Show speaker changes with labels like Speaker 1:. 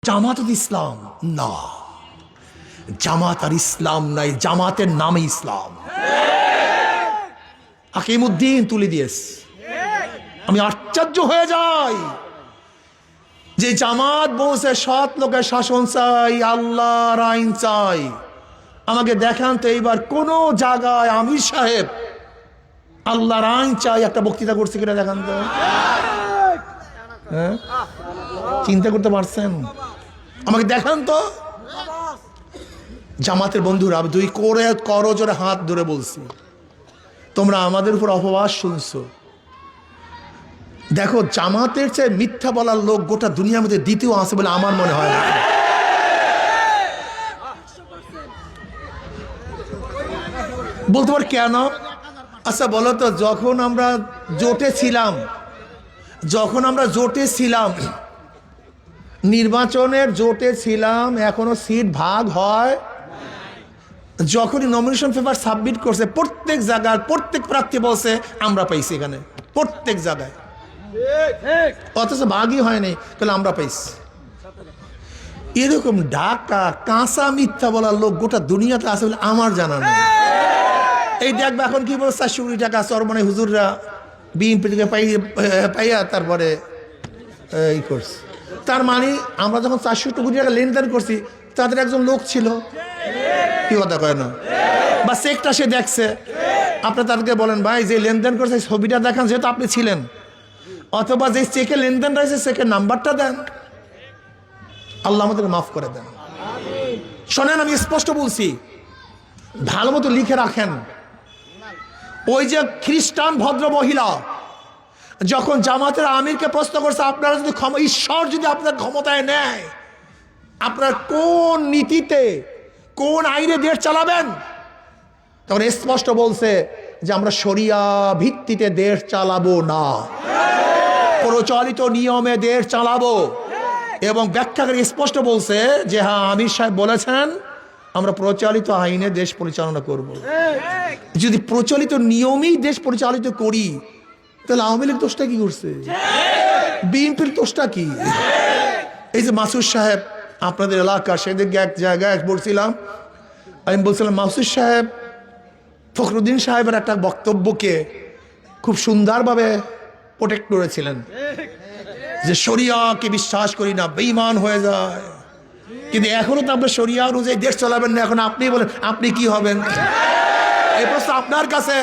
Speaker 1: জামাত ইসলাম না, জামাত আর ইসলাম নাই, জামাতের নামে ইসলাম। হাকিমউদ্দিন তুলে দিয়েছে। আমি আশ্চর্য হয়ে যাই যে জামাত বলছে সৎ লোকের শাসন চাই, আল্লাহর আইন চাই। আমাকে দেখান তো এইবার কোন জায়গায় আমির সাহেব আল্লাহর আইন চাই একটা বক্তৃতা করছে কিনা দেখান তো। হ্যাঁ, চিন্তা করতে পারছেন? আমাকে দেখান তো। জামাতের বন্ধুরা, দুই করে করজোরে হাত ধরে বলছি, তোমরা আমাদের উপর অপবাদ শুনছো। দেখো, জামাতের চেয়ে মিথ্যা বলার লোক গোটা দুনিয়ার মধ্যে দ্বিতীয় আছে বলে আমার মনে হয় না। বলতে পার কেন? আচ্ছা বলো তো, যখন আমরা জোটে ছিলাম, নির্বাচনের জোটে ছিলাম, এখনো সিট ভাগ হয়। যখনই নমিনেশন পেপার সাবমিট করছে, প্রত্যেক জায়গায় প্রত্যেক প্রার্থী বলছে আমরা পাইছি এখানে, প্রত্যেক জায়গায়, অথচ ভাগই হয়নি, তাহলে আমরা পাইছি। এরকম ঢাকা কাঁচা মিথ্যা বলার লোক গোটা দুনিয়াতে আছে বলে আমার জানা নেই। এই দেখবে এখন কি বলছে, 400 কোটি টাকা চরমনে হুজুররা বিএনপি থেকে পাইয়া তারপরে এই করছে। তার মানে আমরা যখন 400 কোটি টাকা লেনদেন করছি, তাদের একজন লোক ছিল, কি কথা কয় না, বা চেকটা সে দেখছে। আপনার তাদেরকে বলেন, ভাই যে লেনদেন করছে ছবিটা দেখান, যেহেতু আপনি ছিলেন, অথবা যে চেকে লেনদেন রয়েছে চেকের নাম্বারটা দেন। আল্লাহ আমাদের মাফ করে দেন। শোনেন, আমি স্পষ্ট বলছি, ভালো মতো লিখে রাখেন। ওই যে খ্রিস্টান ভদ্র মহিলা যখন জামাতের আমিরকে প্রশ্ন করছে, আপনারা যদি ঈশ্বর যদি আপনার ক্ষমতায় নেয়, আপনার কোন নীতিতে কোন আইনে দেশ চালাবেন, তখন স্পষ্ট বলছে যে আমরা শরিয়া ভিত্তিতে দেশ চালাবো না, প্রচলিত নিয়মে দেশ চালাবো। এবং ব্যাখ্যাকারী স্পষ্ট বলছে যে হ্যাঁ, আমির সাহেব বলেছেন আমরা প্রচলিত আইনে দেশ পরিচালনা করব। যদি প্রচলিত নিয়মেই দেশ পরিচালিত করি, তাহলে আওয়ামী লীগ দোষটা কি করছে? বিএনপির দোষটা কি? এই যে মাসুদ সাহেব আপনাদের এলাকা, সেদিকে এক জায়গায় বলছিলাম, আমি বলছিলাম মাসুদ সাহেব ফখরুদ্দিন সাহেবের একটা বক্তব্যকে খুব সুন্দরভাবে প্রোটেক্ট করেছিলেন যে শরিয়াকে বিশ্বাস করি না, বেঈমান হয়ে যায়। কিন্তু এখনো তো আপনার শরিয়া অনুযায়ী দেশ চালাবেন না। এখন আপনি বলেন আপনি কি হবেন? এই প্রশ্ন আপনার কাছে।